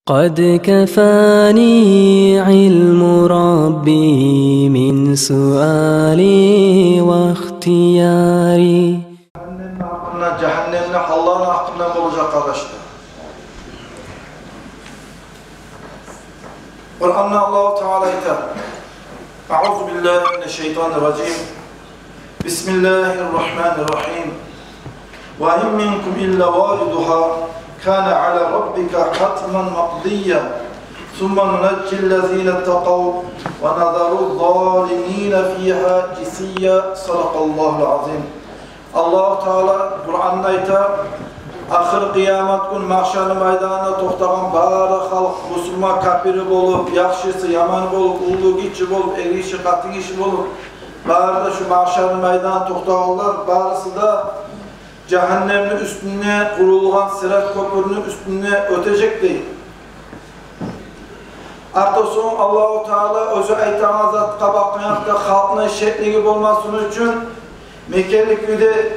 قد كفاني علم ربي من سؤالي واختياري. Cehennemle Allah'ın hakkından olacak kardeşler. Kur'an'da Allah-u Teala eder. Euzu billahi mineşşeytanirracim. Bismillahirrahmanirrahim. Ve in minkum illa variduha kana ala rabbika hatman maqdiya. Thumma nunajjillezine ittaqav ve nazaru'z-zalimine fiha cisiyya. Sadakallahul azim. Allah-u Teala Kur'an'da aytar, ahir kıyamet gün mahşer meydanına toxtagan bari halk musulman kafiri bolup, yaxşısı yaman bolup, ulu gitçi bolup, erişi katı kişi bolup, bari da şu mahşer meydanına toxtaganlar, barisi da cehennemin üstüne kurulgan sirat köprünün üstüne ötecek değil. Artosun Allah-u Teala özü aytan zat kabaklayakta halkının şekligi olmasının için Mekke'lik yüde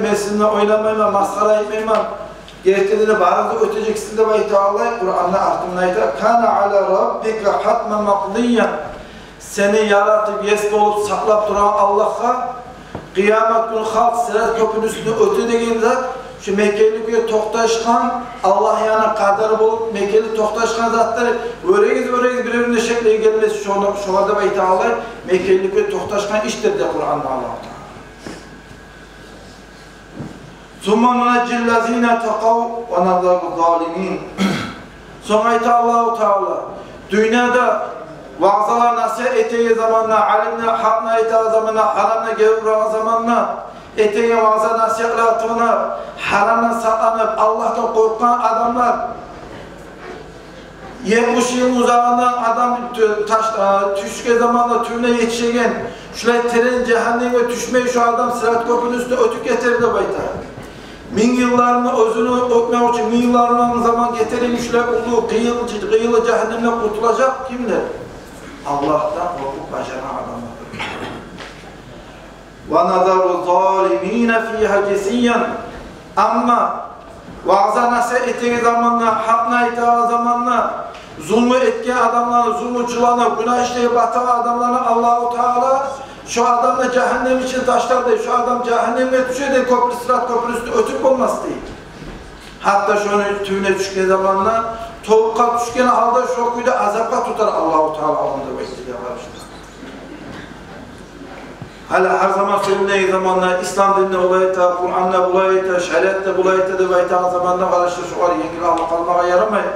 mescidinde oynamayma, maskara etmeyman, gerçekten bazı öteceksin de bayta Allah Kur'an'da artımına ayta kana ala rabbika hatman maqdiyan. Seni yaratıp yes olup saklap duran Allah'a kıyamet günü halk sirat köprünün üstüne öte degen zat şu Mekke'lik yüde toxtaşkan Allah yana kadar bulup Mekke'li toxtaşkan zatları öregiz birbirine şekle gelmesi şoğada bayta Allah Mekke'lik yüde toxtaşkan iştir de Kur'an'da Allah'ta. ثُمَّ نُنَجِّ الَّذ۪ينَ تَقَوْا وَنَذَرُ الظَّالِمِينَ. Sonra ayet Allah-u Teala dünyada vaazlar nasihat ettiği zamanla, alimle hakna ettiği zamanla, haramla gevurana zamanla, ettiği vaazlar nasihatlarına, haramla saklanıp Allah'tan korkan adamlar 70 yıl uzağından adam düşke zamanla tümüne yetişegen, şöyle tren cehenneme düşmeyi şu adam sırat köprünün üstüne ötük getirir de bayta. Min yıllarını özünü öpmek için min yıllarının zaman getirilmişler olduğu kıyılı cehennemden kurtulacak kimler? Allah'tan korkup başaran adamlar. وَنَذَرُ الظَّالِم۪ينَ ف۪يهَا جَسِيًّا. Ama vaaz'a nasihat ettiği zamanla, hakna ettiği zamanla, zulmü etken adamlarına, zulmücülerine, günah işleyip batan adamlarına Allah-u Teala şu adamla cehennem için taşlar değil, şu adam cehenneme düşüyor değil, sırat köprüsü ötüp olmaz değil. Hatta şunu tüyüne düşken zamanla, tavukka düşken halde şokuyla azapka tutar Allah-u Teala alında bekliyor arkadaşlar. Hala her zaman söylediği zamanla İslam dinine olayta, Kur'an'la bulayta, şeriatta bulayta da baytan zamanla arkadaşlar şu var yengil Allah kalmaya yaramayın.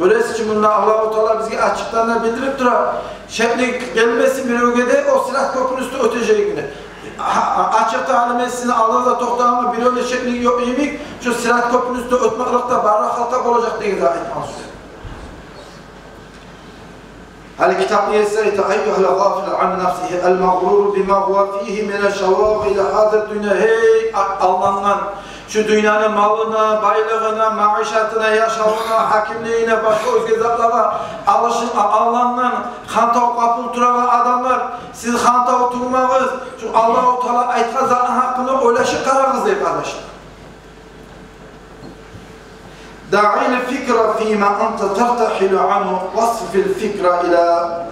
Böylesi için bunlar Allah-u Teala bizi açıklarına bildirip durar. Şekli gelmesi bir ülkede o silah köprünün üstü öteceği günü. Açık talimesini alır da toktağımı bir öyle şekli yok yemek, şu silah köprünün üstü ötmeklikte barrak halkak olacak diye izah etmez. Hal kitap niyeseyte eyyuhel gafil an nefsihi el mağrur bima huwa fihi mine şevâgil hâzet dünya. Hey Allah'ından şu dünyanın malına, baylığına, maişatına, yaşamına, hakimliğine, başka özge zatlara alışın Allah'ından hantav kapıl turağı adamlar siz hantav turmağız şu Allah-u Teala aytkan zatın hakkını oylaşı kararınız deyip arkadaşlar. Da'il fikra fîme ente tertahilu anhu vasfil fikra ila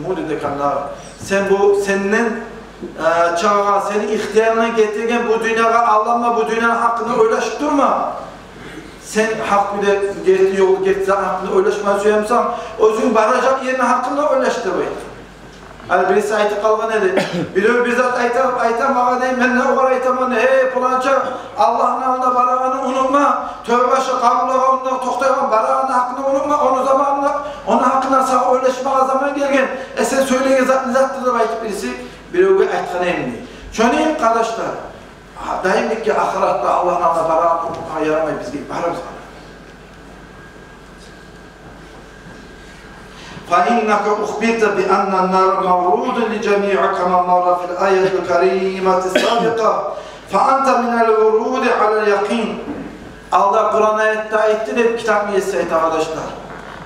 muridika nar. Sen bu senin çağa, seni ihtiyarına getirgen bu dünyaya Allah'la bu dünyanın hakkını oylaşıp durma. Sen hak bir de geçti yolu geçti hakkını oylaşmaya söyleyemsem özün baracak yerine hakkını oylaştır bayım. Hani birisi ayeti kalma nedir? Bir zat aytam bana deyim ben ne o kadar aytamam ne? Hey pulanca Allah'ın alında barağını unutma. Tövbe başı kabulağında toxtayan barağını hakkını unutma. Onun hakkından sana oylaşmaya zaman gelgen. Sen söyleyen zattır da bayım birisi. Bir öge aytkanı emni. Şöyle kardeşler, daimlik ki ahiratta Allah'ın alında barağını unutmaya yaramayı biz gibi barağımız var. فَإِنَّكَ أُخْبِرْتَ بِأَنَّ النَّارَ مَوْرُودٌ لِجَمِيعَ كَمَا مَرَّ فِي الْآيَةِ الْكَرِيمَةِ السَّابِقَةِ فَأَنْتَ مِنَ الْوُرُودِ عَلَى الْيَقِينِ. Allah Kur'an'a etti de kitap niyetseydi arkadaşlar.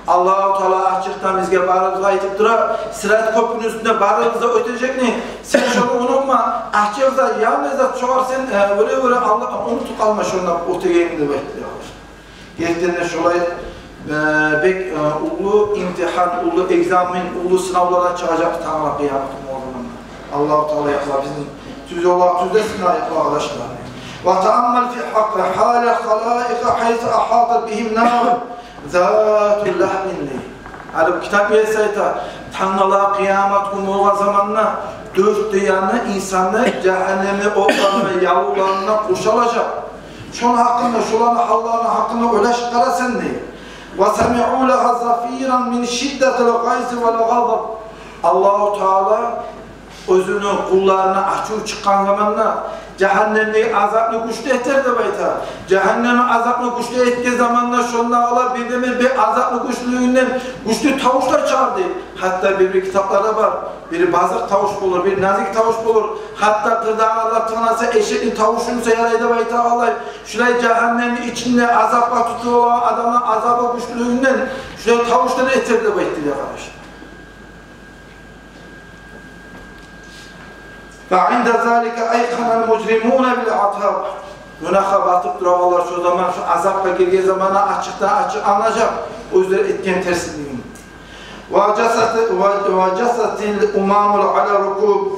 Allah-u Teala açıktan bizge barımıza aytıp durar. Sirat köprünün üstünde barımıza ötecek ne? Sen şunu unutma. Ahçevza yalnızca çoğar sen öyle Allah unutup kalma şundan ötegeğini de bekliyor. Gerçekten şolay bek ulu imtihan, ulu egzamin, ulu sınavlara çıkacak Tanrı kıyametin o zamanlar. Allah-u Teala yapar bizim tüz yollar tüzde sınav yapar arkadaşlar. Ve taammel fi hakkı hâle halâika hayse ahâtat bihim nâr zâtul lahminli. Hani bu kitap yesayta Tanrı'la kıyamet günü o zamanla dört dünyanı insanlar cehennemi otlarına, yavrularına kuşalacak. Şunun hakkında, şuların hallarının hakkında öyle şıkkara sen değil. وَسَمِعُوا لَهَا زَفِيرًا مِنْ شِدَّةِ الْغَيْزِ وَالْغَضَبِ Allah-u Teala özünü kullarına açıp çıkan zamanla cehennemdeki azapını güçlü eter de bayta. Cehennemin azapını güçlü ettiği zamanla şunlarla bir azaplı güçlüğünden güçlü tavuşlar çağırdı. Hatta bir kitaplarda var. Biri bazık tavuş bulur, bir nazik tavuş bulur. Hatta tırdağlarla tırnasa eşekli tavuşunu seyaraydı bayta alay. Şurayı cehennemin içinde azapla tutuyor adamın azabı güçlüğünden şurayı tavuşları eter de bayta diye kardeşler. فَعِنْدَ ذَٰلِكَ اَيْقَنَ الْمُجْرِمُونَ بِالْعَطَابِ Günaha batıp duranlar şu zaman şu azapla girdiği zamana açıktan açık anlayacak. O yüzden etken tersliğin. وَجَسَتِ الْاُمَامُ عَلَى رُكُوبِ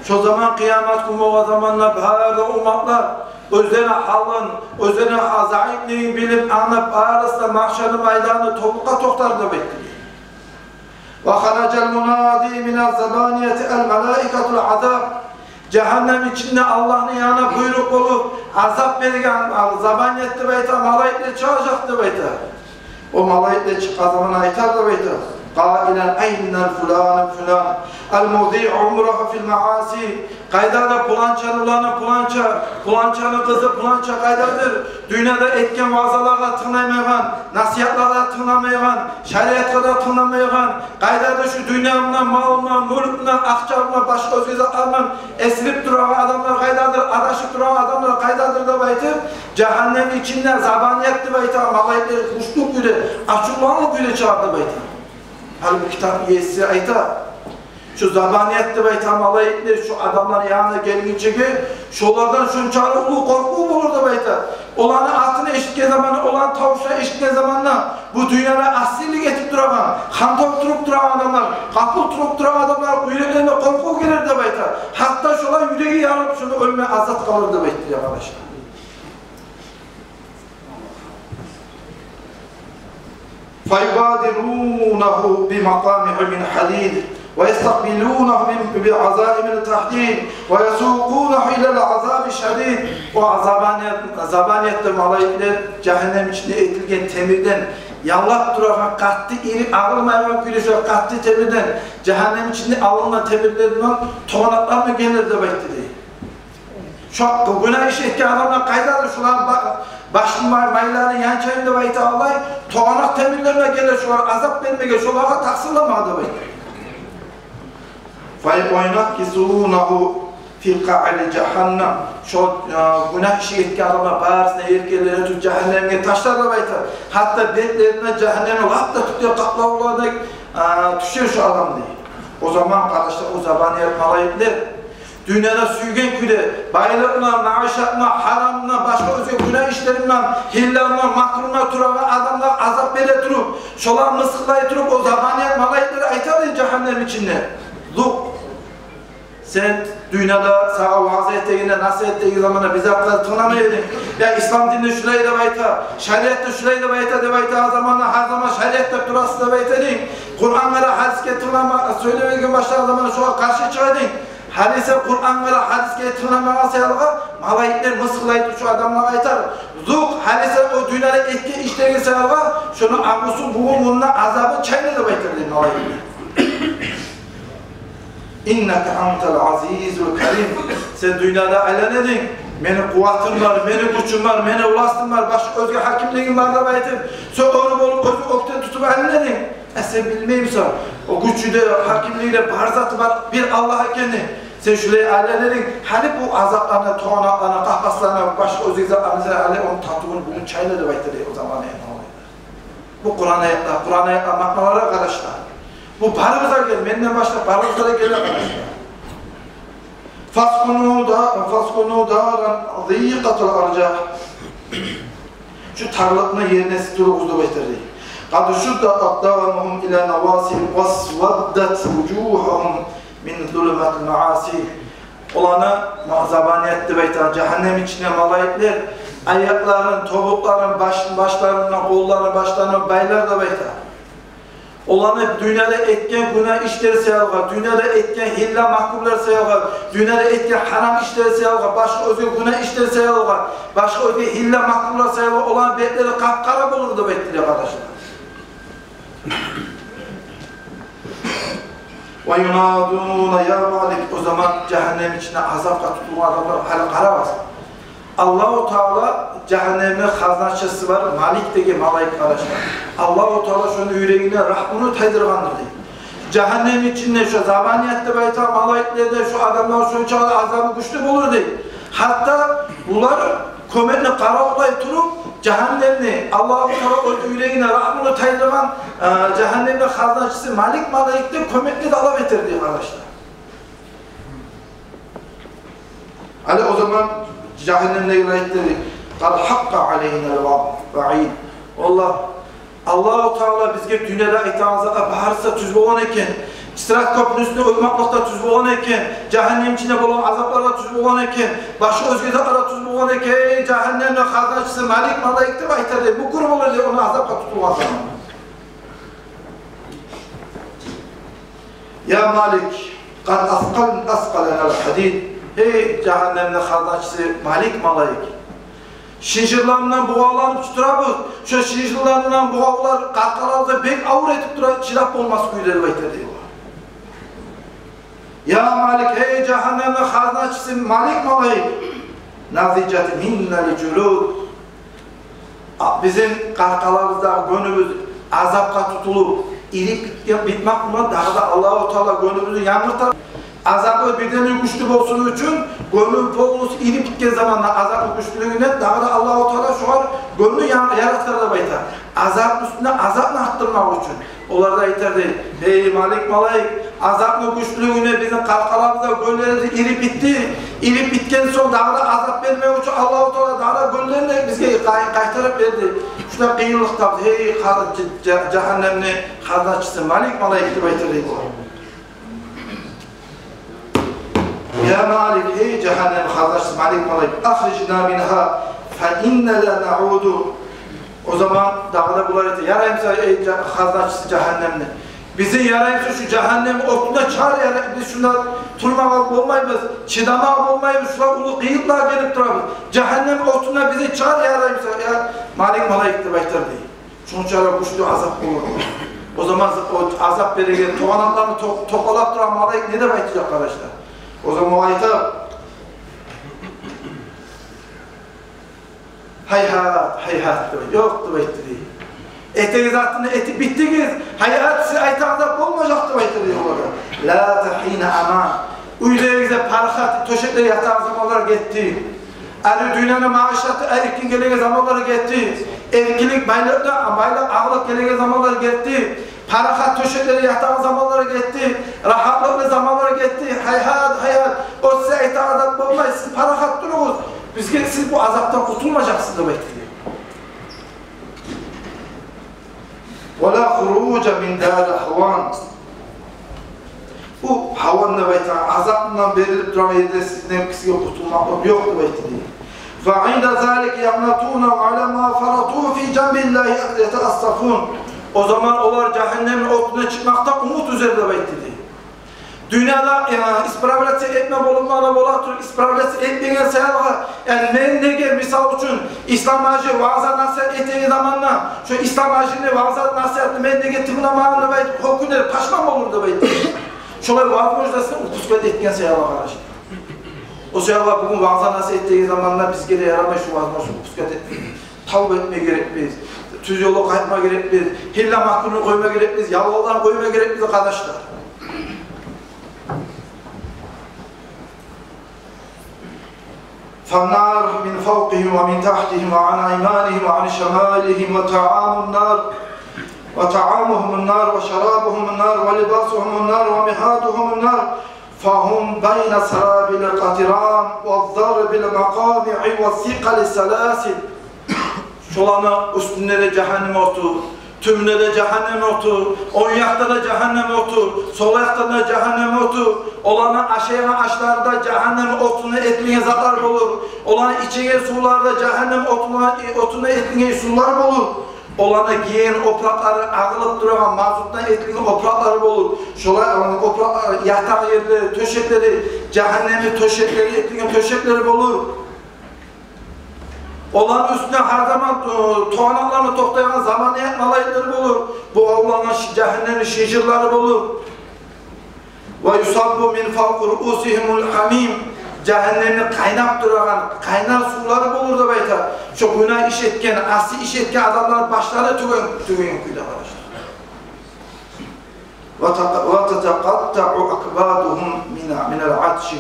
Şu zaman kıyamet günü o zamanla bağırda umatlar özlerine halın, özlerine zayıfliğini bilip anlayıp ağırısında mahşerli meydanı topluka toktarda bekliyor. وَخَرَجَ الْمُنَادِي مِنَ الزَّبَانِيَةِ الْمَلَائِكَةُ الْعَذَابِ Cehennem içinde Allah'ın yanına buyruk olup azap verilen zabaniyette beyta malayikle çağıracaktı beyta. O malayikle çıkan zaman aytardı beyta. قائلا أين الفلان فلان المضيع عمره في المعاصي Kaydarda pulançanın kızı pulança kaydardır. Dünyada etken vazalarla tınlamayan, nasihatlarla tınlamayan, şeriatlarla tınlamayan, kaydarda şu dünyamdan, malımdan, mülkümden, akçarımdan, başka özgüzatlarından esirip duran adamlar kaydardır, araşıp duran adamlar kaydardır da baytır. Cehennem içinden zabaniyetli baytır, malayetleri kuşluk güle, açıklanlık güle çağırdı baytır. Halbuki kitap yesi ayta. Şu zabaniyetli ve malayetli şu adamların yanına gelince ki şolardan şunçarı ulu korku bulur da bayta. Olanı altına eşitken zamanı, olan tavuşa eşitken zamanla bu dünyada asillik getirip duran, kantor turup duran adamlar, kapıl turup duran adamlar yüreklerine korku gelir de bayta. Hatta şolar yüreği yanıp şunu ölmeye azat kalır da bayta arkadaşlar. فَيُبَادِرُونَهُ بِمَقَامِهِ مِنْ حَدِيدٍ وَيَسْتَقْبِلُونَهُ بِعَزَائِمِ التَّحْدِيدِ وَيَسُوقُونَهُ اِلَى الْعَذَابِ الشَّدِيدِ O zabaniyette malayikler cehennem içinde etilgen temirden yallap duran katlı iri ağılmayan gülüşler katlı temirden cehennem içinde alınan temirlerinden toğanaklar mı gelir de bekliyor. Şu günah işi etken adamlar kaydadır şular başlı maylarının yan çayında bayta alay toğanak temirlerine gelir şular azap vermeye gelir şulara taksırlamadı bayta. فَيْوَيْنَكِّسُونَهُ فِي قَعَلِ cehennem şu günah işi etken adamlar bağırsına erkelerine tut cehennemine taşlar da bayta. Hatta betlerine cehenneme hatta tutuyor kaplavlarına düşüyor şu adam diye. O zaman kardeşler o zabaniyet malayetler dünyada süygen küde, bayılırla, maaşatla, haramla, başka özgür günah işlerimle, hillerle, makrumla turan adamlar azap bile durup, şolar mısıklayı durup o zabaniyet malayetleri aytardı cehennem içinde. Luk, sen dünyada sağa vaaz ettiğinde, nasihat ettiği zamanla bize hakları tanımayaydın. Ya İslam dininde şurayı da bayta, şeriatta şurayı da bayta de bayta zamanla her zaman şeriatta durası da bayta deyin. Kur'anlara hadis getirmeye söylemek için başlayan zamanla şu an karşı çıkaydın. Hadise Kur'an ve hadis getirmeye sayarlar, malayikler mısıklayıp şu adamlara aytar. Zuk, hadise o dünyada etki işlerine sayarlar, şunu ağusu buğumunda azabı çayını da baytar deyin malayikler. İnneke antel azizul kerim. Sen dünyada eğlenedin. Benim kuvvetim var, benim gücüm var, benim ulaştım var, başka özgür hakimliğim var da baytım. Sen onu bulup özgür oktan tutup eğlenedin. Sen bilmeyimsen, o gücü de hakimliği de barzatı var, bir Allah'a kendi. Sen şuraya eğlenedin. Hani bu azaplarına, toğanaklarına, kahpaslarına, başka özgür izatlarına onun tatımını bugün çayla da baytır o zaman ne olaylar. Bu Kur'an ayetler, maknalara arkadaşlar. Bu barımıza gel, benden başla barımıza gel arkadaşlar. فَاسْكُنُوا دَارًا ضِيقَةُ الْأَرْجَاءِ şu tarlıkını yerine durğuzdu bitirdi. Qad şuddat aqdamuhum ila nawasil waswaddat wujuhum min zulumatil maasi. Olanı zabaniyetli beytan cehennem içine malayikler ayakların, topukların, başlarından, kollarının, başlarından baylar da beytan. Olanı dünyada etken günah işleri sayılır, dünyada etken hilla mahkumlar sayılır, dünyada etken haram işleri sayılır, başka özgür günah işleri sayılır, başka özgür hilla mahkumlar sayılır, olan betleri kapkara bulurdu betleri arkadaşlar. وَيُنَادُونَ يَا مَالِكِ O zaman cehennem içine azapla tutulan adamlar hala karamaz. Allah-u Teala cehennemin haznatçısı var, Malik'teki malayık arkadaşlar. Allah-u Teala şunun yüreğine rahmını taydırgandır diye. Cehennem içinde şu zamaniyette bayta malayıklarda şu adamlar şu çağda azabı güçlü bulur diye. Hatta bunlar kömenle karavlayıp turup cehennemli Allah-u Teala yüreğine rahmını taydırgan cehennemin haznatçısı Malik malayıkta kömenle de alabetir diye arkadaşlar. Hani o zaman cehennemle ayetleri قَدْ حَقَّ عَلَيْهِنَا الْوَعِيدِ Allah-u Teala bizge dünyada itaazada baharsa tüzbe olan eken, İstirat köprünün üstüne uymaklıkta tüzbe olan eken, cehennem içinde bulan azaplarla tüzbe olan eken, başı özgede ara tüzbe olan eken, cehennemle haznatçısı Malik malayıkta baytardı. Bu kurum olur diye onu azapla tutulmaz zaman. Ya Malik, قَدْ أَثْقَلَنَا الْحَدِيدِ Ey cehennemle haznatçısı Malik malayık. Şinşirlarından buğalanıp tuturabız. Şu şinşirlarından buğalar kalkalarda bek avur etip duran çilap olmaz kuyuları bekler diyorlar. Ya Malik ey cehennemle haznatçısı Malik malayık. Nazicetin hinneli cülûd. Bizim kalkalarımızda gönlümüz azapka tutulup irip bitmek bundan daha da Allah-u Teala gönlümüzü yangırtar. Azabı birden güçlü olsun için gönlü polunuz inip gitken zamanla azabı güçlülüğüne daha da Allah-u Teala şu an gönlü yaratır da baytar. Azabın üstüne azabını arttırmak için. Onlar da yeter değil. Ey Malik malayık azabın güçlülüğüne bizim kalkalarımızda gönllerimizi irip bitti. İrip bitken sonra daha da azap vermek için Allah-u Teala daha da gönllerini bize kaytarıp verdi. Şurada kıyılıkta hey cehennemli haznatçısı Malik malayık da baytar değil. Ya Malik ey cehennem haznatçısı Malik malayık ahricna minha fe inne la na'udu. O zaman dağda bunlar eti yarayımsa ey haznatçısı cehennemle. Bizi yarayımsa şu cehennem otunda çağır yarayım. Biz şundan turmağa olmayız, çıdamağa olmayız, şuna ulu kıyıklar gelip durarız. Cehennem otunda bizi çağır yarayımsa ya Malik malayıktır baytar değil. Şunun çağıra kuşlu azap olur. O zaman o azap verirken toğanaklarını topalap duran malayık ne de baytacak arkadaşlar? O zaman o ayette hayhat yoktu baytı. Etiniz attığında eti bittiniz. Hayat size ayette azap olmayacaktı baytı diyor orada. La tahine aman. Uylarınıza parxat, töşekleri yatan zamanlar gitti. Ali dünyanın maaşatı erkin gelene zamanları gitti. Erkinlik baylar ağlık gelene zamanları gitti. Parahat töşekleri yatan zamanları gitti. Rahatlıklı zamanları gitti. Hayat. O size ite azap olmayız. Siz parahat durunuz. Siz bu azaptan kurtulmayacaksınız demek ki. وَلَا خُرُوجَ مِنْ دَارِ حَوَانِ Bu havanla beytan azapından verilip duran yerde sizden kısıya kurtulmak yok demek ki. فَعِنْدَ ذَٰلِكِ يَمْنَتُونَ عَلَى مَا فَرَطُوا فِي جَنْبِ اللّٰهِ يَتَأَسَّفُونَ O zaman onlar cehennemin otuna çıkmakta umut üzerinde bekledi. Dünyada ispravlatı etme bulunmana bolatır, ispravlatı etmeyen sayılır. Yani ne misal için İslam ağacı vaazı nasihat ettiği zamanla şu İslam ağacını vaazı nasihatını men ne getirmemağını belki hokûnları paşman olur da belki. Şolay vaaz müjdesini ukusket etken sayılır arkadaşlar. O sayılır bugün vaazı nasihat ettiği zamanla biz geri yaramayız şu vaaz müjdesini ukusket etmeyiz. Tavba etmeye gerekmeyiz. Tüz yolu kayıtma gerekmeyiz. Hilla mahkumunu koyma gerekmeyiz. Yalvalarını koyma gerekmeyiz arkadaşlar. فالنار من فوقهم ومن تحتهم وعن أيمانهم وعن شمالهم وطعامهم النار وشرابهم النار ولباسهم النار ومهادهم النار فهم بين سرابل القطران والضرب المقامع والثقل السلاسل Şolanı üstünde de cehennem otu, tümünde de cehennem otu, on yakta da cehennem otu, sol yakta da cehennem otu, olanı aşağıya aşlarda cehennem otunu etmeye zarar olur, olanı içine sularda cehennem otunu etmeye sular olur, olanı giyen oprakları ağılıp duran mazuttan etmeye oprakları olur, şolanı yatak yerleri, töşekleri, cehennemi töşekleri etmeye töşekleri olur. Olan üstüne her zaman tuğanaklarını toplayan zamaniyet malayetleri olur. Bu Allah'ın cehennemin şişirleri olur. Ve yusabbu min fawqi ru'usihimul hamim. Cehennemin kaynak duran, kaynar suları olur da bayta. Şu günah iş etken, asi iş etken adamlar başları tügün kuyda arkadaşlar. Ve tetekatta'u akbaduhum minel atşi.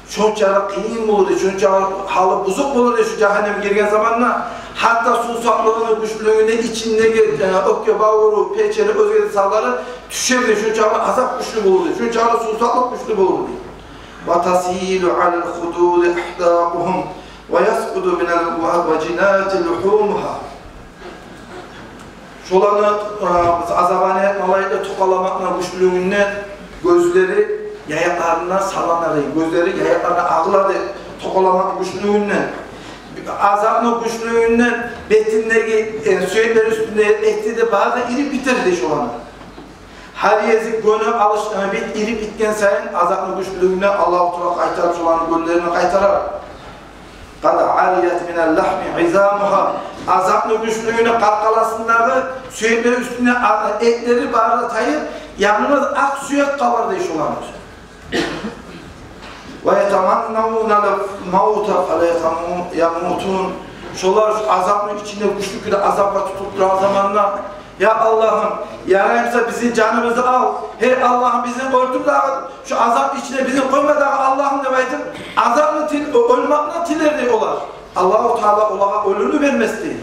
Şunçalık kıyım bulurdu, şunçalık halı bozuk bulurdu şu cehenneme girgen zamanla. Hatta susaklığını, güçlüğünü, içindeki ökke, bağuru, peçeli, özgürlü salları düşerdi. Şunçalık azap güçlü bulurdu, şunçalık susaklık güçlü bulurdu. وَتَسِيلُ عَلَى الْخُدُودِ اَحْدَاقُهُمْ وَيَسْقُدُ مِنَ الْوَجِنَاتِ لُحُومُهَا. Şolanı azabane malayla tokalamakla güçlüğünden gözleri yayaklarına sallanardı, gözleri yayaklarına ağlardı, tokalamak güçlüğünden, azaplı güçlüğünden betindeki sürekler üstünde etti de bazı iri bitirdi şu an. Her yezik gönü bit iri bitken sayın azaplı güçlüğünden Allah-u Teala kaytarır şu an gönlerini kaytarar. قَدْ عَلِيَتْ مِنَ اللَّحْمِ عِزَامُهَا. Azaplı güçlüğüne kalkalasındaki sürekler üstünde etleri bağırtayır, yalnız ak süyak kabardı şu an. وَيَتَمَنَّوْنَ الْمَوْتَ فَلَيَمُوتُونَ. Şolar azapın içinde güçlükle azapla tutulduğu zamanla ya Allah'ım, yarayımsa bizim canımızı al. Hey Allah'ım bizim öldür de şu azap içine bizim koyma da Allah'ım demeydim. Azaplı ölmakla tilerdi olar. Allah-u Teala olağa ölünü vermezdi.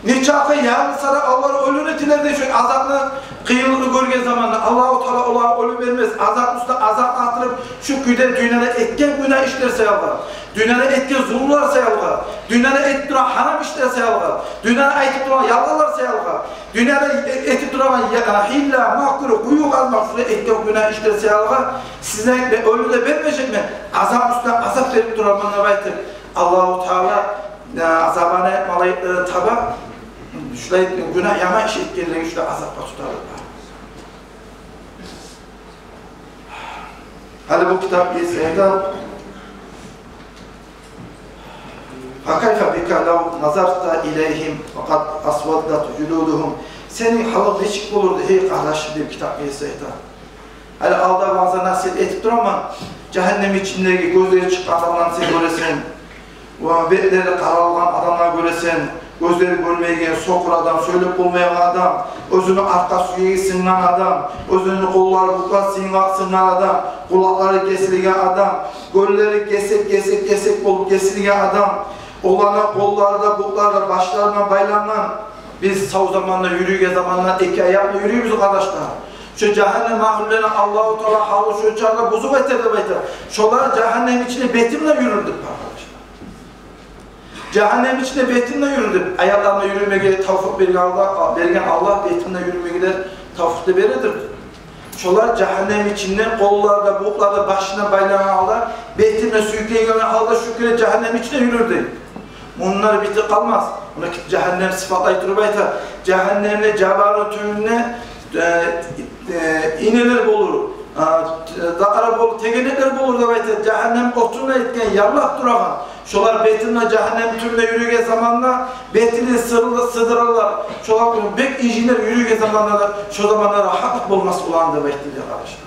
Niçakı yarınsa da Allah ölünü tilerdi şu azaplı kıyılını görgen zamanla Allah-u Teala olağa ölü vermez. Azap üstüne azap attırıp şu güde dünyada etken günah işlerse yapar. Dünyada etken zulümlerse yapar. Dünyada etip duran haram işlerse yapar. Dünyada etip duran yalanlarsa yapar. Dünyada etip duran hilla, mahkuru, kuyu kazmak şurada etken günah işlerse yapar. Size ölü de vermeyecek mi? Azap üstüne azap verip duranlarına baytır. Allah-u Teala azabane malayetleri taba şurada günah yama iş etkenleri şurada azapla tutarlar. Hadi bu kitap yeseyden فَكَيْفَ بِكَ لَوْ نَظَرْتَ اِلَيْهِمْ وَقَدْ أَسْوَدَّتْ جُلُودُهُمْ. Senin halın neçik bulurdu ey kardeşim bir kitap yeseyden. Hadi alda bazı nasip etip dur ama cehennem içindeki gözleri çıkan adamlarını sen göresin. Betleri kararılan adamlar göresin. Gözleri görmeyen, sokur adam, söyleyip bulmayan adam, özünü arka suya sığınan adam, özünü kolları bukla sığınan adam, kulakları kesilgen adam, gölleri kesik bulup kesilgen adam, olana kollarda, buklarda, başlarına baylanan, biz sağ zamanla yürüyge zamanla iki ayakla yürüyoruz kardeşler. Şu cehennem mahullerine Allah-u Teala halı şu çarda bozuk eterdi baytar. Şolar cehennem içine betimle yürürdük arkadaşlar. Cehennem içinde betimle yürürdük. Ayaklarına yürümeye tavfik bergen Allah betimle yürümeye de tavfik de veredir. Şolar cehennem içinde kollarda, buklarda, başına baylanan halda betimle sürükleyen halda şükür cehennem içinde yürürdü. Bunlar biti kalmaz. Buna cehennem sıfatlayıp durbayta. Cehennemle cebarın tümüne ineler bulur. Dağara bol, tegenekler bulur da bayta. Cehennem otuna etken, yallah duragan. Şolar betimle cehennem tümüne yürüge zamanla betini sığdırırlar. Şolar bek injiner yürüge zamanla şu zamanlar rahatlık bulması olan da bekliyor arkadaşlar.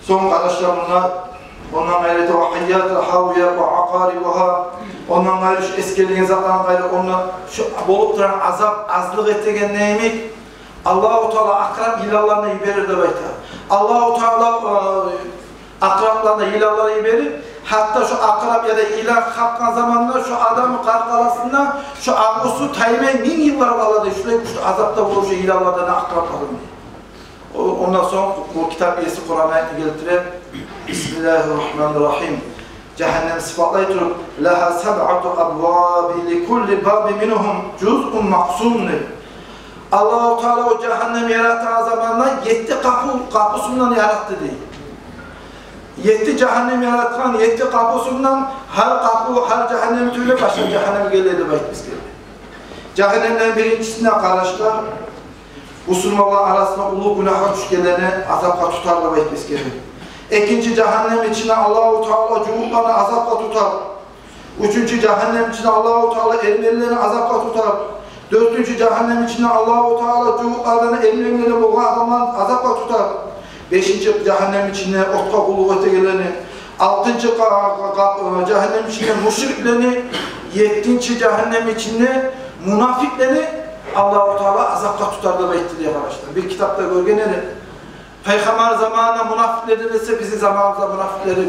Son kardeşler bunlar, ondan gayrı tevahiyyat-ı haviye ve akaribuha, ondan gayrı şu eskiliğin zaten gayrı ondan şu bolup duran azap, azlık ettiğin neymek? Allah-u Teala akrab ilallarına iberir de bayta. Allah-u Teala akrablarına ilallara iberir, hatta şu akrab ya da ilah kalkan zamanında şu adamın karkalasından şu ağusu tayme 1000 yıllar aladı. Şuraya şu azapta bulur şu ilallardan akrab alın diye. Ondan sonra bu kitap iyisi Kur'an'a geltirir. Bismillahirrahmanirrahim. Cehennem sıfatlayı durup leha seb'atu abvabi li kulli babi minhum cuz'un maksumni. Allah-u Teala o cehennem yarattığı zamanla 7 kapısından yarattı diye. 7 cehennem yarattıran 7 kapısından her kapı, her cehennem türlü başka cehennem gelirdi biz geldi. Cehennemden birincisine karışlar, Müslümanlar arasında ulu günaha düşkelerini azapla tutarlar biz geldi. İkinci cehennem içine Allah-u Teala cuhutlarını azapla tutar. Üçüncü cehennem içine Allah-u Teala elmelerini azapla tutar. Dördüncü cehennem içine Allah-u Teala cuhutlarını elmelerini boğazlaman azapla tutar. Beşinci cehennem içine otka kulu ötekilerini. Altıncı cehennem içine müşriklerini. Yedinci cehennem içine munafiklerini Allah-u Teala azapla tutar da bekliyor diye arkadaşlar. Bir kitapta görgeneli. Peygamber zamanında münafıkleri ise bizim zamanımızda münafıkleri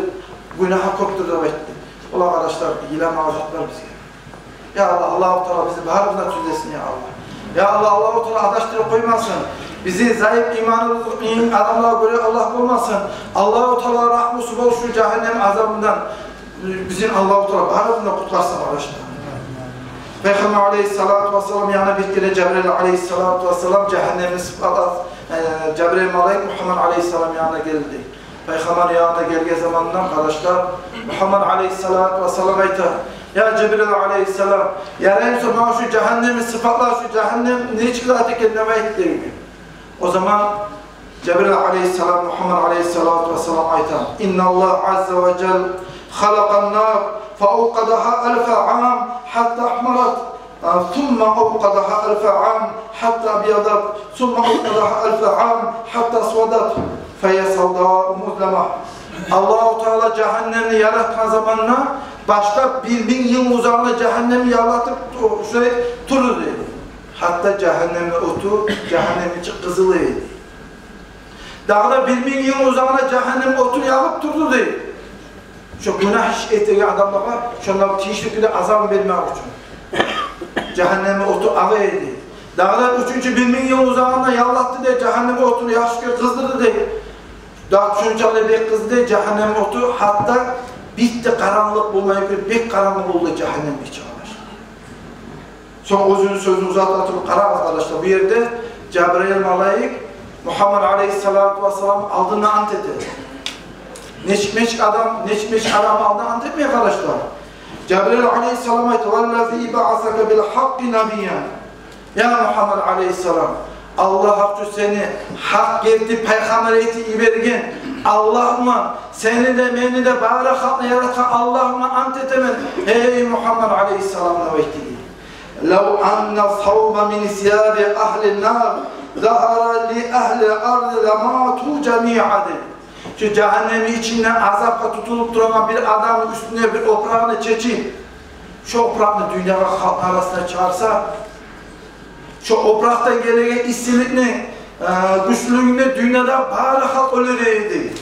günaha kopturdu etti. Ola arkadaşlar ilan ağacıklar bize. Ya Allah, Allah-u Teala bizi baharına tüzlesin ya Allah. Ya Allah, Allah-u Teala adaştırıp koymasın. Bizi zayıf imanlı adamlara göre Allah olmasın. Allah-u Teala rahmusu bol şu cehennem azabından bizim Allah-u Teala baharına kutlarsın arkadaşlar. Peygamber aleyhissalatu vesselam yanına bir kere Cebrail aleyhissalatu vesselam cehennemin sıfatı Cebrail Malayik Muhammed Aleyhisselam yanına geldi. Peygamber yanına geldiği zamandan arkadaşlar Muhammed Aleyhisselatü Vesselam ayta ya Cebrail Aleyhisselam ya Resul bana şu cehennemi sıfatlar şu cehennem ne çıkarttı kendime etti. O zaman Cebrail Aleyhisselam Muhammed Aleyhisselatü Vesselam ayta İnna Allah Azze ve Celle halakan nar fauqadaha elfe am hatta ahmarat ثم أوقدها ألف عام حتى أبيضت ثم أوقدها ألف عام حتى أسودت فهي سوداء مظلمة. Allah-u Teala cehennemi yarattığı zamanla başta 1000 yıl uzağında cehennemi yaratıp dururdu. Hatta cehennemin otu, cehennemin içi kızılıydı. Daha da 1000 yıl uzağında cehennemin otunu yakıp dururdu. Şu günah iş ettiği adamlara şunlar teşvikle azam vermek için. Cehennemi otu ağıydı. Dağlar 3. 1000 yıl uzağında yallattı diye cehennemi otunu yaşlı kızdırdı diye. Daha düşünceli bir kızdı diye cehennemi otu hatta bitti karanlık bulmayı görüp bir karanlık oldu cehennem içi arkadaşlar. Son uzun sözünü uzatlatıp karar arkadaşlar. Bu yerde Cebrail Malayik Muhammed Aleyhisselatü Vesselam aldığını ant etti. Neşmeş adam aldı ant etmiyor arkadaşlar. Cebrail Aleyhisselam'a ait وَالَّذ۪ي بَعَثَكَ بِالْحَقِّ نَبِيًّا Ya Muhammed Aleyhisselam Allah hakkı seni hak geldi peygamber eti ibergen Allah'ıma seni de beni de bari hakla yaratan Allah'ıma ant etemem. Ey Muhammed Aleyhisselam'la bekliyor. لَوْ أَنَّ صَوْبَ مِنْ سِيَابِ أَهْلِ النَّارِ ظَهَرَ لِأَهْلِ الْأَرْضِ لَمَاتُوا جَمِيعًا Şu cehennemi içinden azapla tutulup duran bir adamın üstüne bir oprağını çekip şu oprağını dünya ve halk arasına çağırsa şu opraktan gelen işsizliğini, güçlüğünü dünyada bari halk ölüreydi.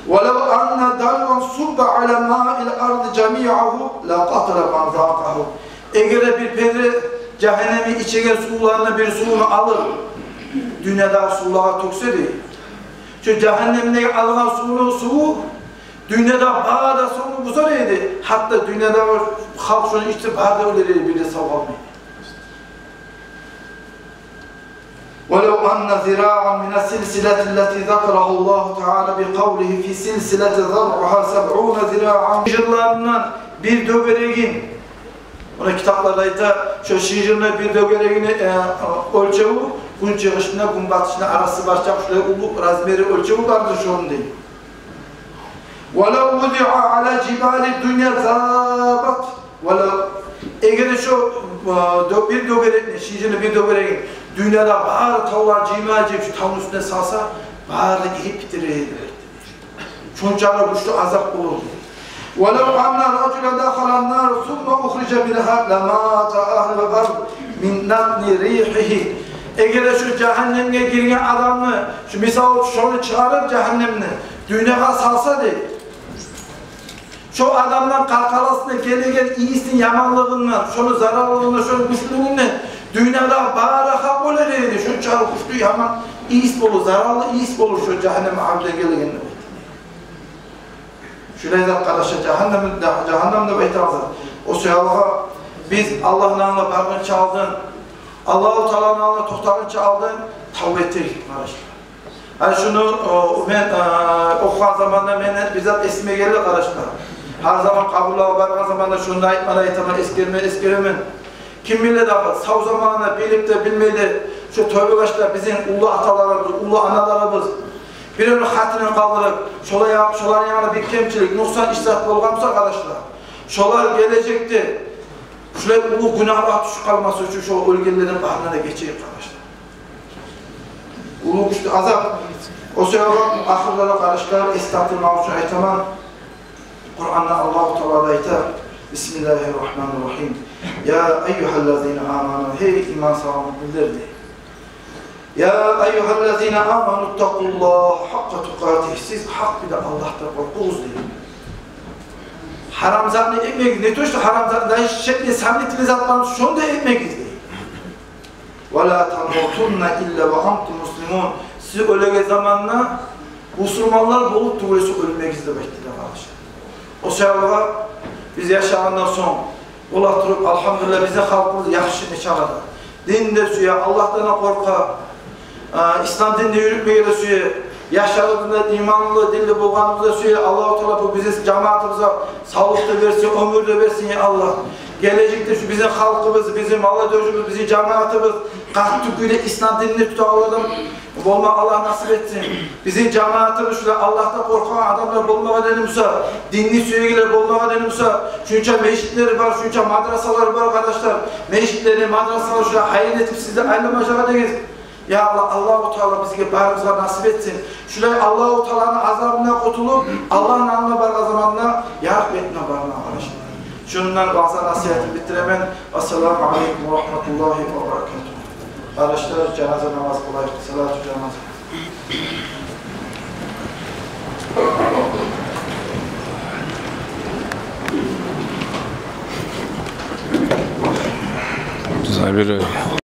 وَلَوْ أَنَّ دَلْوًا صُبَّ عَلَى مَاءِ الْأَرْضِ جَمِيعَهُ لَقَتْلَ مَنْ ذَاقَهُ Eğer bir pedre cehennemi içegen sularını bir suyunu alır, dünyada sulara tökseydi, şu cehennemde alınan suyu dünyada bağda sonu buzarıydı. Hatta dünyada halk şunu içti bağda ölüreydi bir de savunmaydı. وَلَوْ أَنَّ ذِرَاعًا مِنَ السِّلْسِلَةِ الَّتِي ذَكَرَهُ اللّٰهُ تَعَالَى بِقَوْلِهِ فِي سِلْسِلَةِ ذَرْعُهَا 70 ذِرَاعًا Şiirlerinden bir dögeregin ona kitaplardaydı şu şiirine bir dögeregin ölçeği gün çıkışına gün batışına arası başlayacak şöyle ulu razmeri ölçeği vardır şu an değil. وَلَوْ وُدِعَ عَلَى جِبَالِ الدُّنْيَا ذَابَتْ وَلَوْ Eğer şu bir dögeregin şiirine bir dögeregin dünyada bağır tavlar cimacı şu tavuğun üstüne salsa bağırda ihip bitirir. Çonçağına güçlü azap olur. وَلَوْ أَنَّ رَجُلَ دَخَلَ النَّارُ ثُمَّ أُخْرِجَ مِنْهَا لَمَاتَ أَهْلُ الْأَرْضِ مِنْ نَتْنِ رِيحِهِ Eğer şu cehennemine giren adamı, şu misal şunu çağırıp cehennemine dünyaya salsa değil. Şu adamdan kalkalasına gel iyisinin yamanlığından, şunu zararlığından, şunu güçlüğünden dünyada bağıra hak olurdu. Şu çağır güçlü yaman iyisi bolu, zararlı iyisi bolu şu cehenneme abide gelgenini. Şuraya da kardeşler cehennemde beyte hazır. O suyalağa biz Allah'ın anla bargın çaldın, Allah-u Teala'nın anla tohtarın çaldın, tavbe ettik kardeşler. Yani şunu ben okuyan zamanda ben bizzat esime geldi kardeşler. Her zaman kabulla bargın zamanda şunu da aytmana aytaman eskerimin. Kim bilir daha sağ zamanında bilip de bilmeydi şu tövbe başta bizim ulu atalarımız, ulu analarımız birinin hatını kaldırıp şoların yanına bir kemçilik, noksan iştahat olgamsa arkadaşlar. Şolar gelecekti. Şöyle ulu günahlar düşük kalması için şu ölgelerin baharına da geçeyim arkadaşlar. Ulu güçlü azap. O sırada ahırlara kardeşler estağfurullah için aytaman. Kur'an'da Allah-u Teala aytar. Bismillahirrahmanirrahim. Ya eyyühellezine amanu, hey iman sahibi bildirdi. Ya eyyühellezine amanu ittakullah hakka tukatih. Siz hak bir de Allah'tan korkunuz deyin. Haramzatını etmeyiz. Ne tuştu haramzatını şekli samletini zatlarını şunu da etmeyiz deyin. Ve la tamutunna illa ve antum muslimun. Siz öyle zamanla Müslümanlar bulup tuğresi ölmekizde bekliyor arkadaşlar. O şarlığa biz yaşağından son ulaştırıp elhamdülillah bize halkımız yaxşı çağırdı. Dinde suya, Allah'tan korka, İslam dinde yürütmeye de suya, yaşadığında imanlı, dilli bulganımızda suya, Allah-u Teala bu bize cemaatimize sağlık da versin, ömür de versin ya Allah. Gelecekte şu bizim halkımız, bizim Allah dövüşümüz, bizim cemaatimiz, kalktüküyle İslam dinini tutağladım. Olma Allah nasip etsin. Bizim cemaatimiz şöyle Allah'tan korkan adamlar bulmağa denimse, dinli süregiler bulmağa denimse, şunca meşitleri var, şunca madrasalar var arkadaşlar. Meşitleri, madrasalar şöyle hayal etip sizden ayrılmayacağı deyiz. Ya Allah, Allah-u Teala bize bağrımıza nasip etsin. Şöyle Allah-u Teala'nın azabından kurtulup, Allah'ın anına barga zamanına yardım etme barına arkadaşlar. Şundan bazı nasihatimi bitiremen. Esselamu Aleyküm ve Rahmetullahi ve Berekatuhu. Kardeşler, cenaze namazı kolaydı. Salatü cenaze. Güzel bir